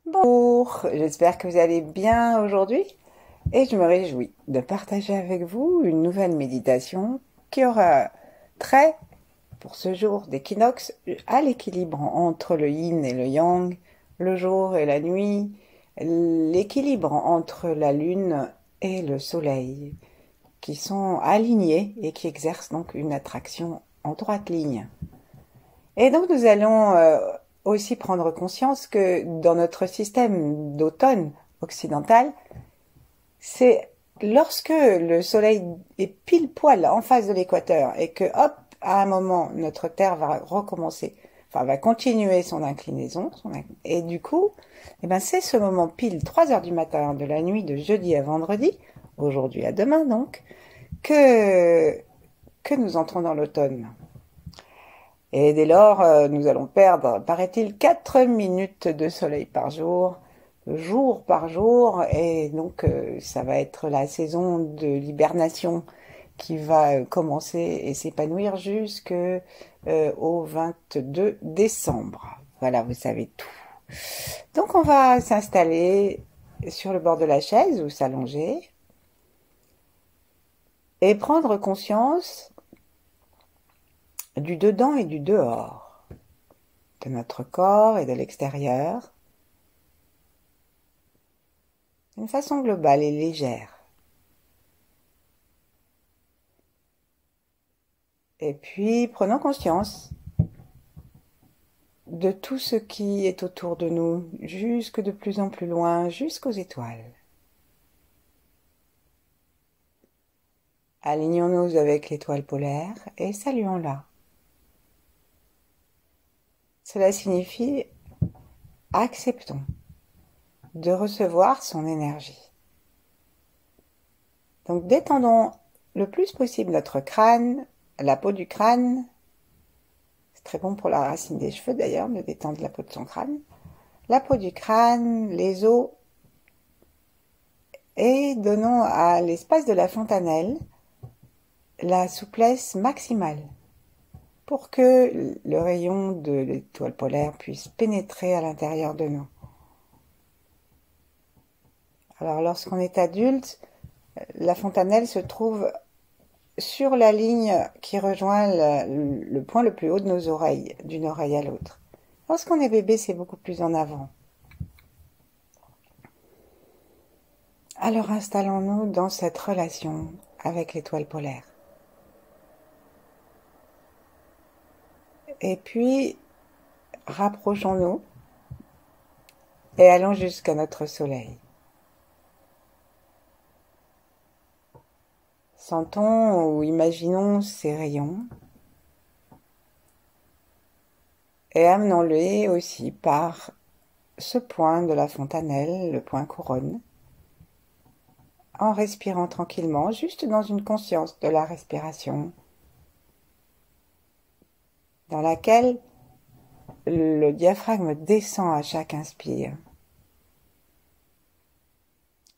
Bonjour, j'espère que vous allez bien aujourd'hui et je me réjouis de partager avec vous une nouvelle méditation qui aura trait pour ce jour d'équinoxe à l'équilibre entre le yin et le yang, le jour et la nuit, l'équilibre entre la lune et le soleil qui sont alignés et qui exercent donc une attraction en droite ligne. Et donc nous allons aussi prendre conscience que dans notre système d'automne occidental, c'est lorsque le soleil est pile poil en face de l'équateur et que hop, à un moment, notre Terre va recommencer, enfin va continuer son inclinaison, et du coup, eh ben, c'est ce moment pile 3 heures du matin de la nuit de jeudi à vendredi, aujourd'hui à demain donc, que, que nous entrons dans l'automne. Et dès lors, nous allons perdre, paraît-il, 4 minutes de soleil par jour, jour par jour, et donc ça va être la saison de l'hibernation qui va commencer et s'épanouir jusqu'au 22 décembre. Voilà, vous savez tout. Donc on va s'installer sur le bord de la chaise ou s'allonger et prendre conscience du dedans et du dehors, de notre corps et de l'extérieur, d'une façon globale et légère. Et puis, prenons conscience de tout ce qui est autour de nous, jusque de plus en plus loin, jusqu'aux étoiles. Alignons-nous avec l'étoile polaire et saluons-la. Cela signifie acceptons de recevoir son énergie. Donc détendons le plus possible notre crâne, la peau du crâne. C'est très bon pour la racine des cheveux d'ailleurs, de détendre la peau de son crâne. La peau du crâne, les os, et donnons à l'espace de la fontanelle la souplesse maximale pour que le rayon de l'étoile polaire puisse pénétrer à l'intérieur de nous. Alors lorsqu'on est adulte, la fontanelle se trouve sur la ligne qui rejoint le point le plus haut de nos oreilles, d'une oreille à l'autre. Lorsqu'on est bébé, c'est beaucoup plus en avant. Alors installons-nous dans cette relation avec l'étoile polaire. Et puis, rapprochons-nous et allons jusqu'à notre soleil. Sentons ou imaginons ces rayons et amenons-les aussi par ce point de la fontanelle, le point couronne, en respirant tranquillement, juste dans une conscience de la respiration, dans laquelle le diaphragme descend à chaque inspire.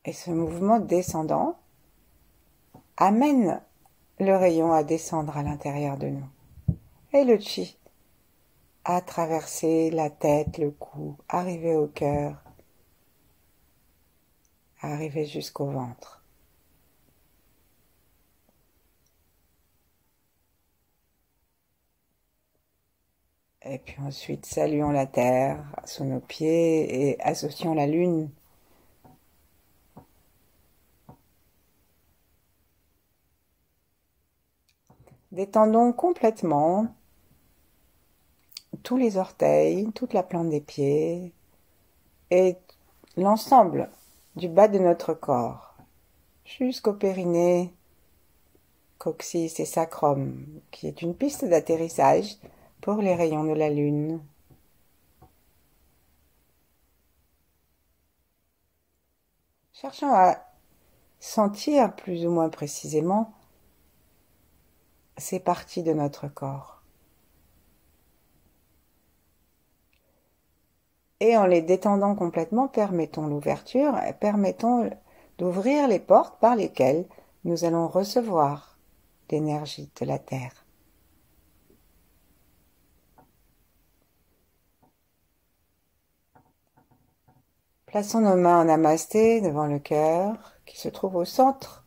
Et ce mouvement descendant amène le rayon à descendre à l'intérieur de nous. Et le chi à traverser la tête, le cou, arriver au cœur, arriver jusqu'au ventre. Et puis ensuite, saluons la terre sous nos pieds et associons la lune. Détendons complètement tous les orteils, toute la plante des pieds et l'ensemble du bas de notre corps, jusqu'au périnée, coccyx et sacrum, qui est une piste d'atterrissage pour les rayons de la lune. Cherchons à sentir plus ou moins précisément ces parties de notre corps. Et en les détendant complètement, permettons l'ouverture, permettons d'ouvrir les portes par lesquelles nous allons recevoir l'énergie de la Terre. Plaçons nos mains en namasté devant le cœur qui se trouve au centre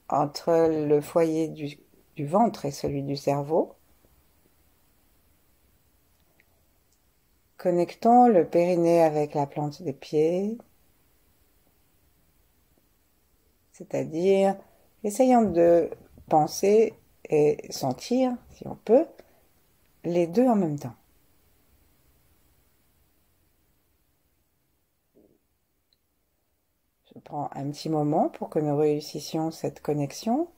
entre le foyer du ventre et celui du cerveau. Connectons le périnée avec la plante des pieds, c'est-à-dire essayons de penser et sentir, si on peut, les deux en même temps. Je prends un petit moment pour que nous réussissions cette connexion,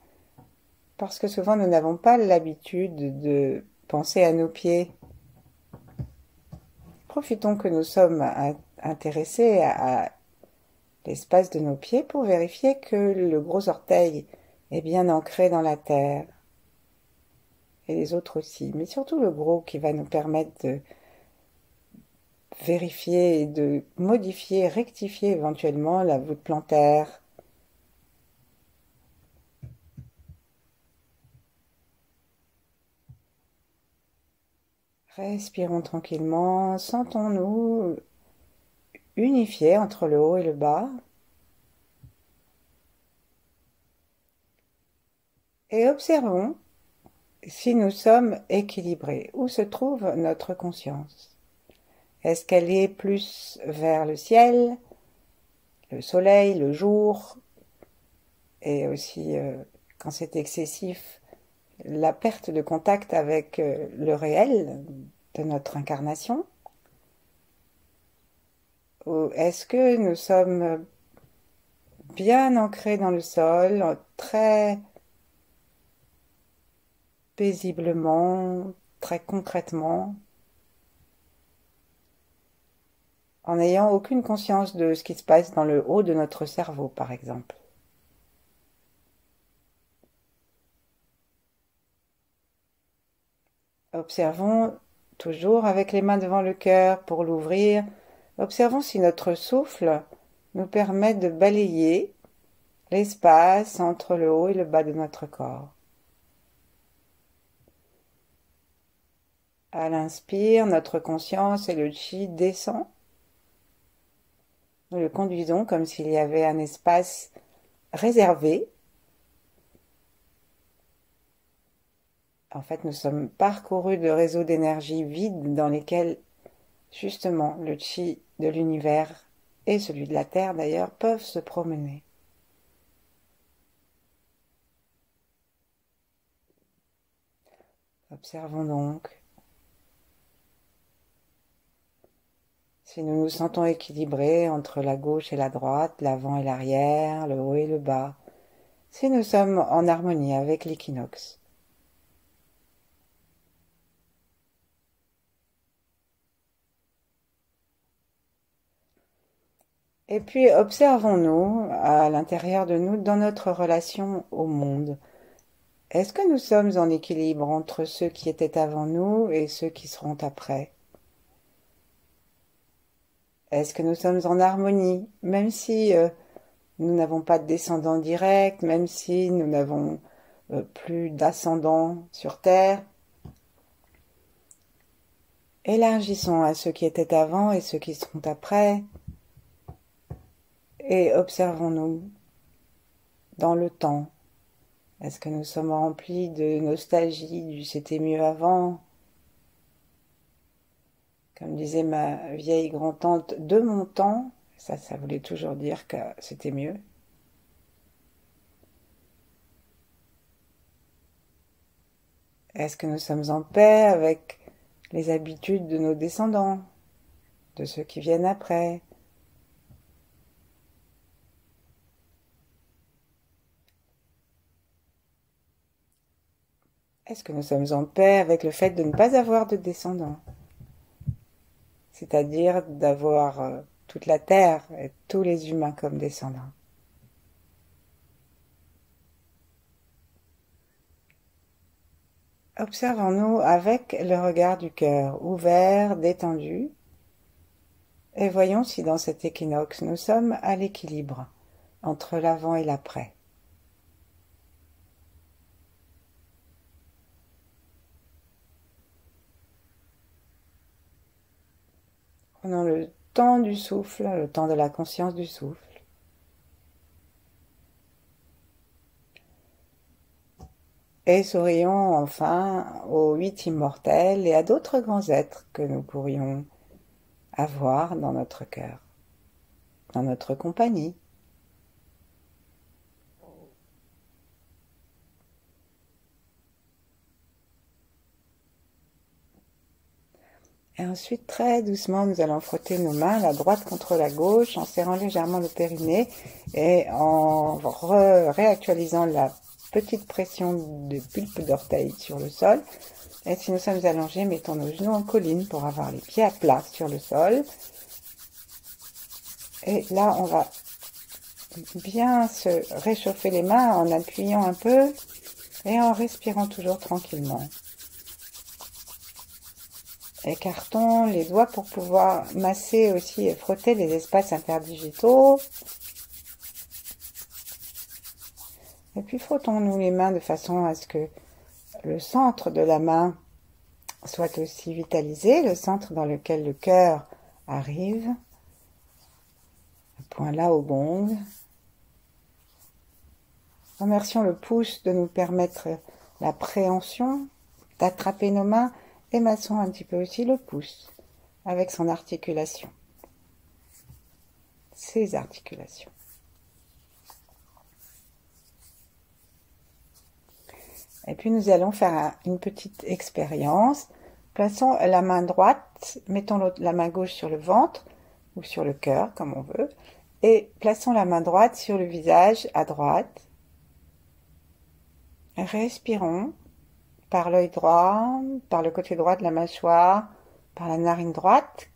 parce que souvent nous n'avons pas l'habitude de penser à nos pieds. Profitons que nous sommes intéressés à l'espace de nos pieds pour vérifier que le gros orteil est bien ancré dans la terre, et les autres aussi, mais surtout le gros qui va nous permettre de vérifier et de modifier, rectifier éventuellement la voûte plantaire. Respirons tranquillement, sentons-nous unifiés entre le haut et le bas. Et observons si nous sommes équilibrés. Où se trouve notre conscience? Est-ce qu'elle est plus vers le ciel, le soleil, le jour, et aussi, quand c'est excessif, la perte de contact avec le réel de notre incarnation? Ou est-ce que nous sommes bien ancrés dans le sol, très paisiblement, très concrètement, en n'ayant aucune conscience de ce qui se passe dans le haut de notre cerveau, par exemple? Observons toujours avec les mains devant le cœur pour l'ouvrir. Observons si notre souffle nous permet de balayer l'espace entre le haut et le bas de notre corps. À l'inspire, notre conscience et le chi descend. Nous le conduisons comme s'il y avait un espace réservé. En fait, nous sommes parcourus de réseaux d'énergie vides dans lesquels, justement, le chi de l'univers et celui de la Terre, d'ailleurs, peuvent se promener. Observons donc si nous nous sentons équilibrés entre la gauche et la droite, l'avant et l'arrière, le haut et le bas, si nous sommes en harmonie avec l'équinoxe. Et puis observons-nous à l'intérieur de nous dans notre relation au monde. Est-ce que nous sommes en équilibre entre ceux qui étaient avant nous et ceux qui seront après? Est-ce que nous sommes en harmonie, même si nous n'avons pas de descendants directs, même si nous n'avons plus d'ascendants sur Terre? Élargissons à ceux qui étaient avant et ceux qui seront après, et observons-nous dans le temps. Est-ce que nous sommes remplis de nostalgie du c'était mieux avant? Comme disait ma vieille grand-tante, de mon temps, ça voulait toujours dire que c'était mieux. Est-ce que nous sommes en paix avec les habitudes de nos descendants, de ceux qui viennent après? Est-ce que nous sommes en paix avec le fait de ne pas avoir de descendants? C'est-à-dire d'avoir toute la Terre et tous les humains comme descendants. Observons-nous avec le regard du cœur, ouvert, détendu, et voyons si dans cet équinoxe nous sommes à l'équilibre entre l'avant et l'après. Prenons le temps du souffle, le temps de la conscience du souffle. Et sourions enfin aux 8 immortels et à d'autres grands êtres que nous pourrions avoir dans notre cœur, dans notre compagnie. Et ensuite, très doucement, nous allons frotter nos mains, la droite contre la gauche, en serrant légèrement le périnée et en réactualisant la petite pression de pulpe d'orteil sur le sol. Et si nous sommes allongés, mettons nos genoux en colline pour avoir les pieds à plat sur le sol. Et là, on va bien se réchauffer les mains en appuyant un peu et en respirant toujours tranquillement. Écartons les doigts pour pouvoir masser aussi et frotter les espaces interdigitaux. Et puis frottons-nous les mains de façon à ce que le centre de la main soit aussi vitalisé, le centre dans lequel le cœur arrive, le point là au gong. Remercions le pouce de nous permettre la préhension, d'attraper nos mains et massons un petit peu aussi le pouce avec son articulation, ses articulations. Et puis nous allons faire une petite expérience. Plaçons la main droite, mettons la main gauche sur le ventre ou sur le cœur, comme on veut, et plaçons la main droite sur le visage à droite. Respirons par l'œil droit, par le côté droit de la mâchoire, par la narine droite.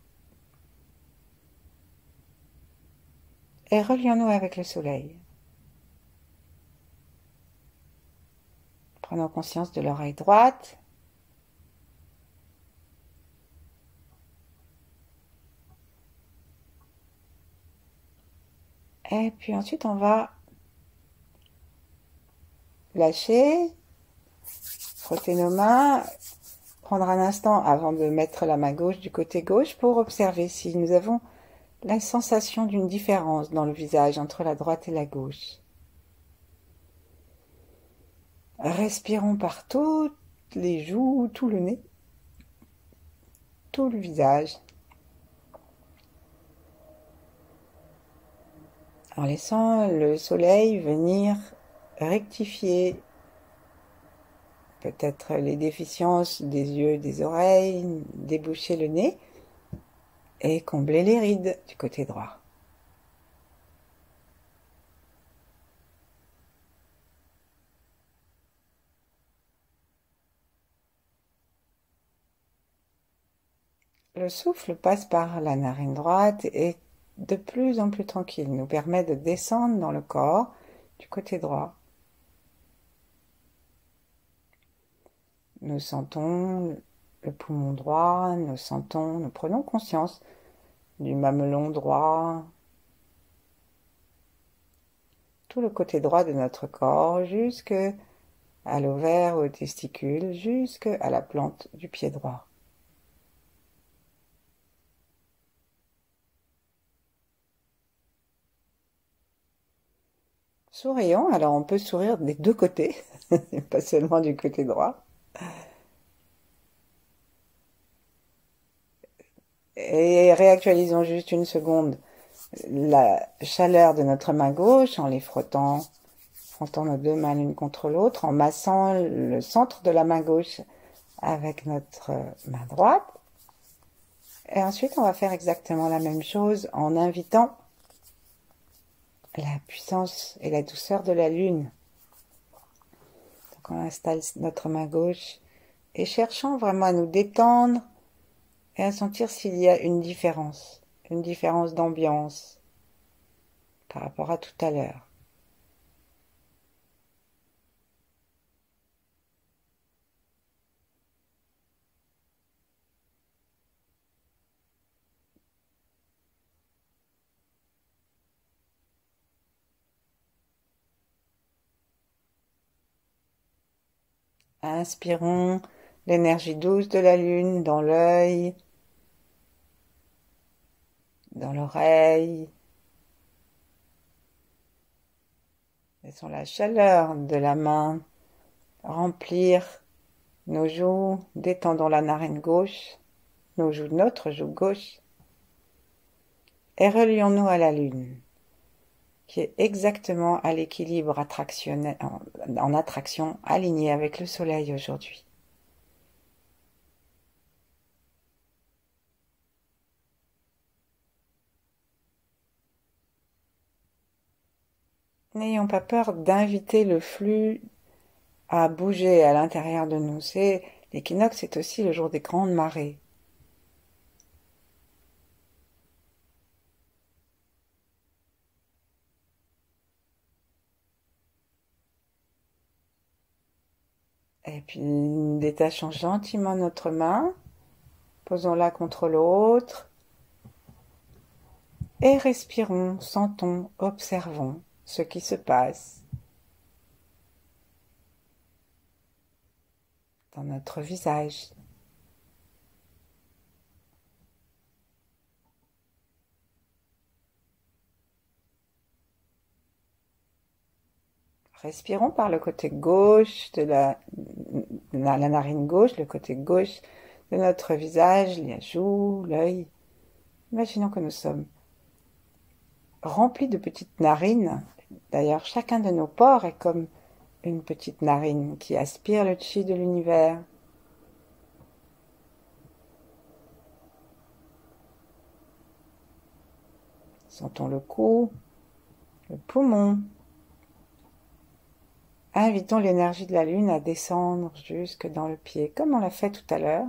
Et relions-nous avec le soleil. Prenons conscience de l'oreille droite. Et puis ensuite, on va lâcher, frotter nos mains, prendre un instant avant de mettre la main gauche du côté gauche pour observer si nous avons la sensation d'une différence dans le visage entre la droite et la gauche. Respirons par toutes les joues, tout le nez, tout le visage, en laissant le soleil venir rectifier peut-être les déficiences des yeux, des oreilles, déboucher le nez et combler les rides du côté droit. Le souffle passe par la narine droite et de plus en plus tranquille, nous permet de descendre dans le corps du côté droit. Nous sentons le poumon droit, nous prenons conscience du mamelon droit, tout le côté droit de notre corps, jusque à l'ovaire, aux testicules, jusque à la plante du pied droit. Sourions, alors on peut sourire des deux côtés, pas seulement du côté droit. Et réactualisons juste une seconde la chaleur de notre main gauche en les frottant nos deux mains l'une contre l'autre, en massant le centre de la main gauche avec notre main droite. Et ensuite, on va faire exactement la même chose en invitant la puissance et la douceur de la lune. Donc, on installe notre main gauche et cherchons vraiment à nous détendre et à sentir s'il y a une différence d'ambiance par rapport à tout à l'heure. Inspirons l'énergie douce de la lune dans l'œil, dans l'oreille. Laissons la chaleur de la main remplir nos joues, détendons la narine gauche, notre joue gauche, et relions-nous à la lune, qui est exactement à l'équilibre attractionnel, en attraction, alignée avec le soleil aujourd'hui. N'ayons pas peur d'inviter le flux à bouger à l'intérieur de nous. L'équinoxe, c'est aussi le jour des grandes marées. Et puis, détachons gentiment notre main, posons-la contre l'autre, et respirons, sentons, observons ce qui se passe dans notre visage. Respirons par le côté gauche de la narine gauche, le côté gauche de notre visage, les joues, l'œil. Imaginons que nous sommes remplis de petites narines. D'ailleurs, chacun de nos pores est comme une petite narine qui aspire le chi de l'univers. Sentons le cou, le poumon. Invitons l'énergie de la lune à descendre jusque dans le pied, comme on l'a fait tout à l'heure,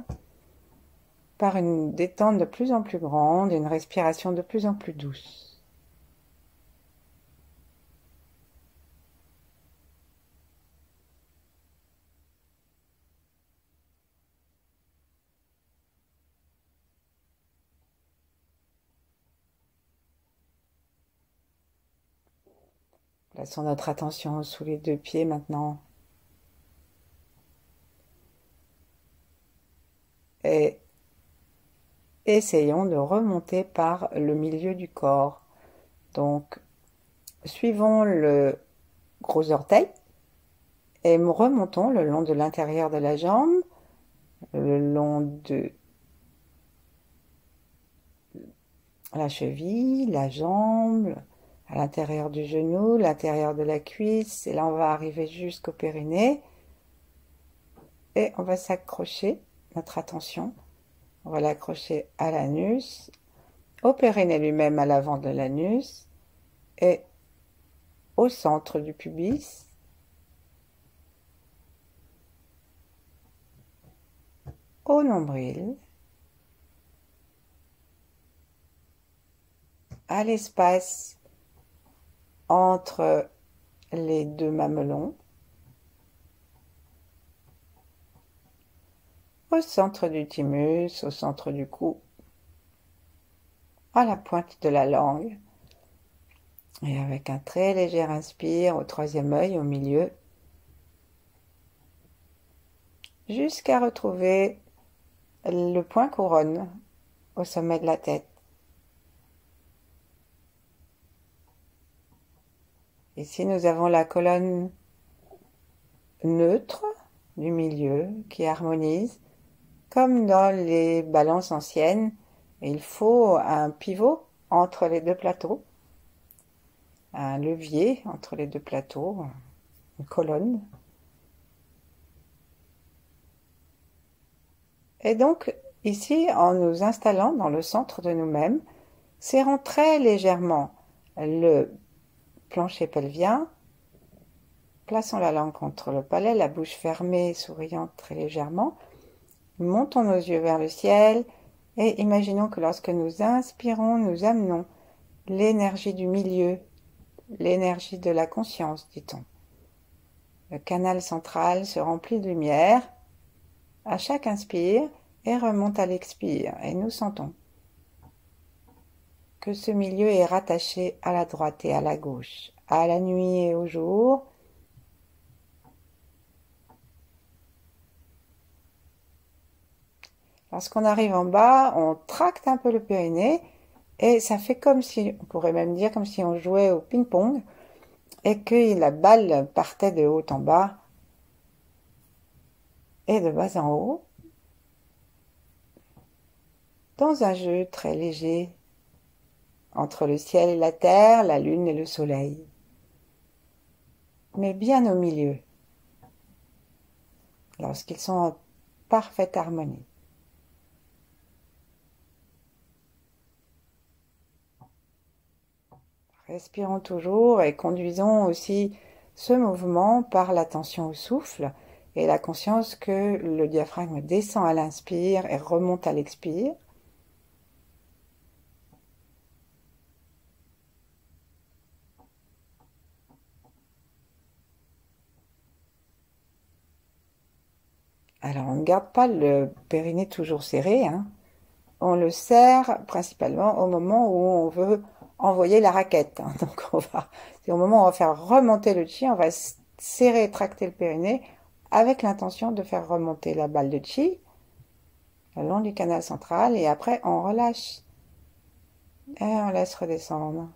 par une détente de plus en plus grande, une respiration de plus en plus douce. Plaçons notre attention sous les deux pieds maintenant. Et essayons de remonter par le milieu du corps. Donc, suivons le gros orteil et remontons le long de l'intérieur de la jambe, le long de la cheville, la jambe, à l'intérieur du genou, l'intérieur de la cuisse, et là on va arriver jusqu'au périnée, et on va s'accrocher, notre attention, on va l'accrocher à l'anus, au périnée lui-même à l'avant de l'anus, et au centre du pubis, au nombril, à l'espace entre les deux mamelons, au centre du thymus, au centre du cou, à la pointe de la langue, et avec un très léger inspire au troisième œil au milieu, jusqu'à retrouver le point couronne au sommet de la tête. Ici, nous avons la colonne neutre du milieu qui harmonise, comme dans les balances anciennes. Il faut un pivot entre les deux plateaux, un levier entre les deux plateaux, une colonne. Et donc, ici, en nous installant dans le centre de nous-mêmes, serrons très légèrement le plancher pelvien, plaçons la langue contre le palais, la bouche fermée, souriant très légèrement, montons nos yeux vers le ciel et imaginons que lorsque nous inspirons, nous amenons l'énergie du milieu, l'énergie de la conscience, dit-on. Le canal central se remplit de lumière à chaque inspire et remonte à l'expire, et nous sentons que ce milieu est rattaché à la droite et à la gauche, à la nuit et au jour. Lorsqu'on arrive en bas, on tracte un peu le périnée Et ça fait comme si, on pourrait même dire, comme si on jouait au ping-pong et que la balle partait de haut en bas et de bas en haut, dans un jeu très léger entre le ciel et la terre, la lune et le soleil, mais bien au milieu, lorsqu'ils sont en parfaite harmonie. Respirons toujours et conduisons aussi ce mouvement par l'attention au souffle et la conscience que le diaphragme descend à l'inspire et remonte à l'expire. Alors on ne garde pas le périnée toujours serré, hein. On le serre principalement au moment où on veut envoyer la raquette, hein. Donc c'est au moment où on va faire remonter le chi, on va serrer et tracter le périnée avec l'intention de faire remonter la balle de chi le long du canal central et après on relâche et on laisse redescendre.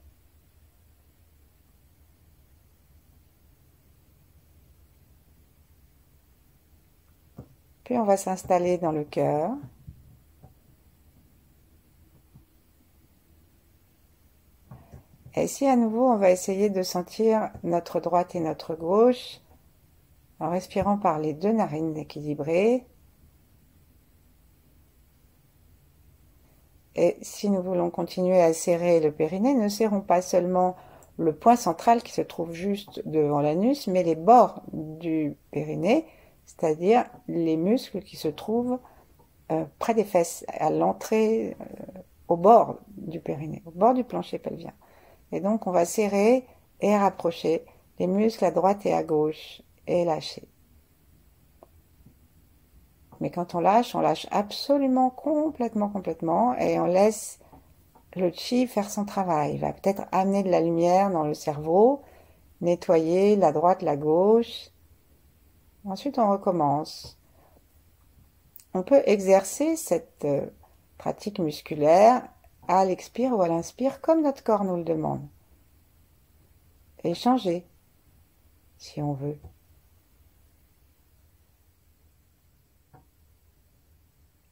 Puis on va s'installer dans le cœur. Et ici à nouveau on va essayer de sentir notre droite et notre gauche en respirant par les deux narines équilibrées. Et si nous voulons continuer à serrer le périnée, ne serrons pas seulement le point central qui se trouve juste devant l'anus, mais les bords du périnée, c'est-à-dire les muscles qui se trouvent près des fesses, à l'entrée, au bord du périnée, au bord du plancher pelvien. Et donc on va serrer et rapprocher les muscles à droite et à gauche et lâcher. Mais quand on lâche absolument complètement et on laisse le chi faire son travail. Il va peut-être amener de la lumière dans le cerveau, nettoyer la droite, la gauche. Ensuite, on recommence. On peut exercer cette pratique musculaire à l'expire ou à l'inspire comme notre corps nous le demande. Et changer, si on veut.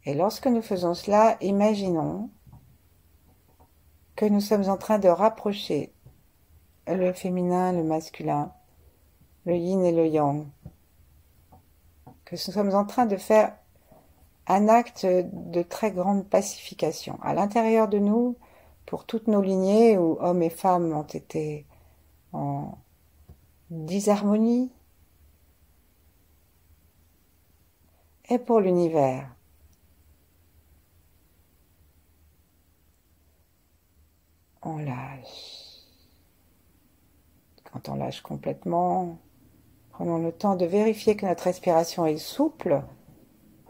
Et lorsque nous faisons cela, imaginons que nous sommes en train de rapprocher le féminin, le masculin, le yin et le yang. Que nous sommes en train de faire un acte de très grande pacification à l'intérieur de nous, pour toutes nos lignées où hommes et femmes ont été en disharmonie, et pour l'univers. On lâche. Quand on lâche complètement, prenons le temps de vérifier que notre respiration est souple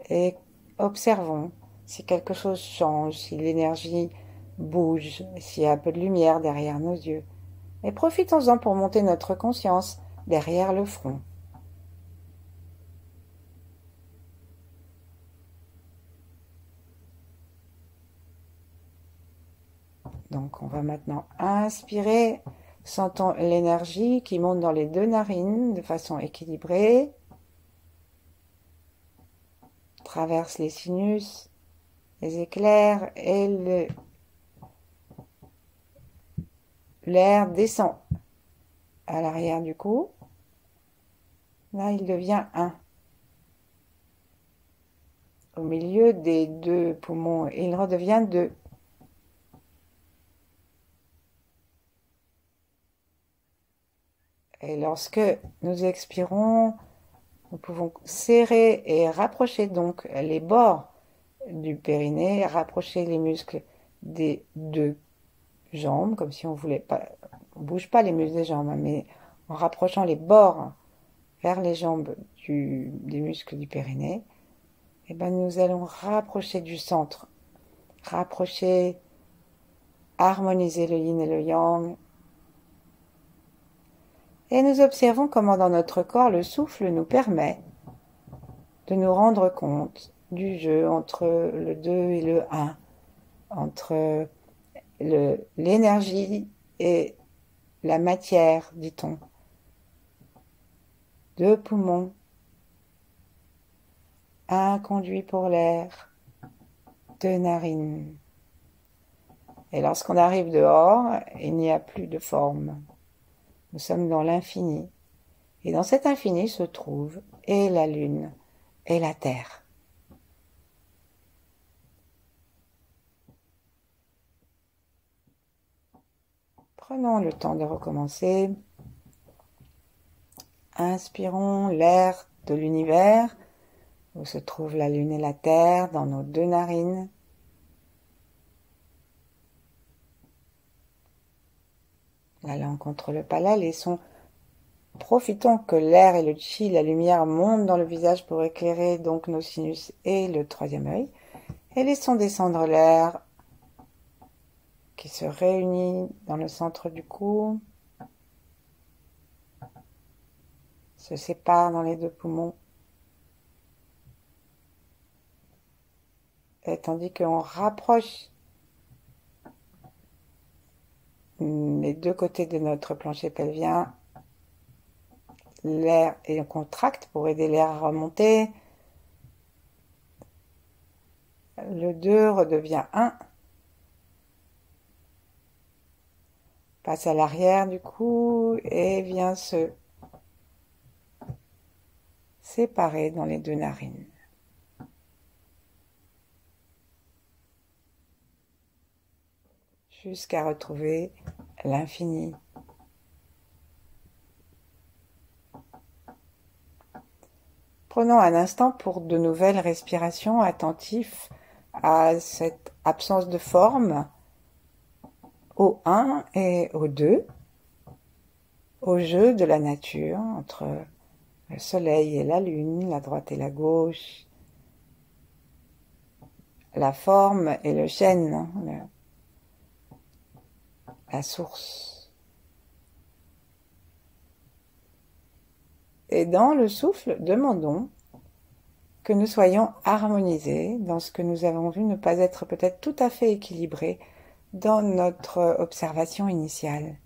et observons si quelque chose change, si l'énergie bouge, s'il y a un peu de lumière derrière nos yeux. Et profitons-en pour monter notre conscience derrière le front. Donc on va maintenant inspirer, sentons l'énergie qui monte dans les deux narines de façon équilibrée, traverse les sinus, les éclairs et l'air descend à l'arrière du cou. Là, il devient 1. Au milieu des deux poumons, il redevient 2. Et lorsque nous expirons, nous pouvons serrer et rapprocher donc les bords du périnée, rapprocher les muscles des deux jambes, comme si on voulait pas, on bouge pas les muscles des jambes, mais en rapprochant les bords vers les jambes des muscles du périnée, et ben nous allons rapprocher du centre, rapprocher, harmoniser le yin et le yang. Et nous observons comment dans notre corps le souffle nous permet de nous rendre compte du jeu entre le 2 et le 1, entre l'énergie et la matière, dit-on. 2 poumons, un conduit pour l'air, 2 narines. Et lorsqu'on arrive dehors, il n'y a plus de forme. Nous sommes dans l'infini. Et dans cet infini se trouve et la Lune et la Terre. Prenons le temps de recommencer. Inspirons l'air de l'univers, où se trouvent la Lune et la Terre, dans nos 2 narines. La langue contre le palais, les sons. Profitons que l'air et le chi, la lumière, montent dans le visage pour éclairer donc nos sinus et le 3e œil. Et laissons descendre l'air qui se réunit dans le centre du cou, se sépare dans les 2 poumons. Et tandis qu'on rapproche les 2 côtés de notre plancher pelvien, l'air et on contracte pour aider l'air à remonter. Le 2 redevient 1. Passe à l'arrière du cou et vient se séparer dans les 2 narines. Jusqu'à retrouver l'infini. Prenons un instant pour de nouvelles respirations, attentifs à cette absence de forme, au 1 et au 2, au jeu de la nature entre le soleil et la lune, la droite et la gauche, la forme et le chêne, la source. Et dans le souffle, demandons que nous soyons harmonisés dans ce que nous avons vu ne pas être peut-être tout à fait équilibré dans notre observation initiale.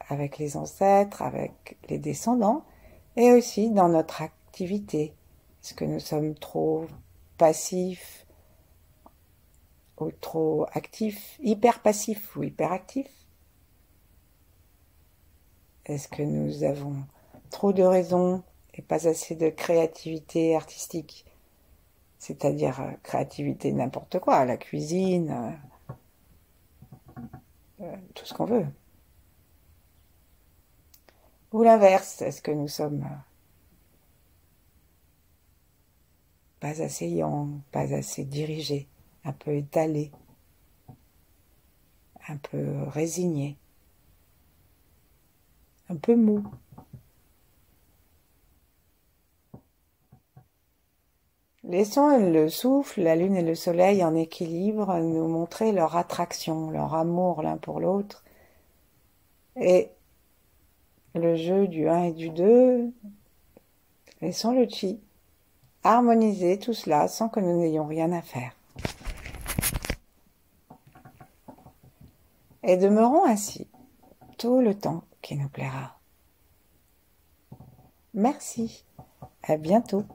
Avec les ancêtres, avec les descendants, et aussi dans notre activité. Est-ce que nous sommes trop passifs ou trop actifs, hyper passifs ou hyper actifs? Est-ce que nous avons trop de raisons et pas assez de créativité artistique? C'est-à-dire créativité n'importe quoi, la cuisine, tout ce qu'on veut. Ou l'inverse, est-ce que nous sommes pas assez yang, pas assez dirigés, un peu étalés, un peu résignés, un peu mous? Laissons le souffle, la lune et le soleil en équilibre nous montrer leur attraction, leur amour l'un pour l'autre. Et le jeu du 1 et du 2, laissons le chi harmoniser tout cela sans que nous n'ayons rien à faire. Et demeurons ainsi tout le temps qui nous plaira. Merci, à bientôt.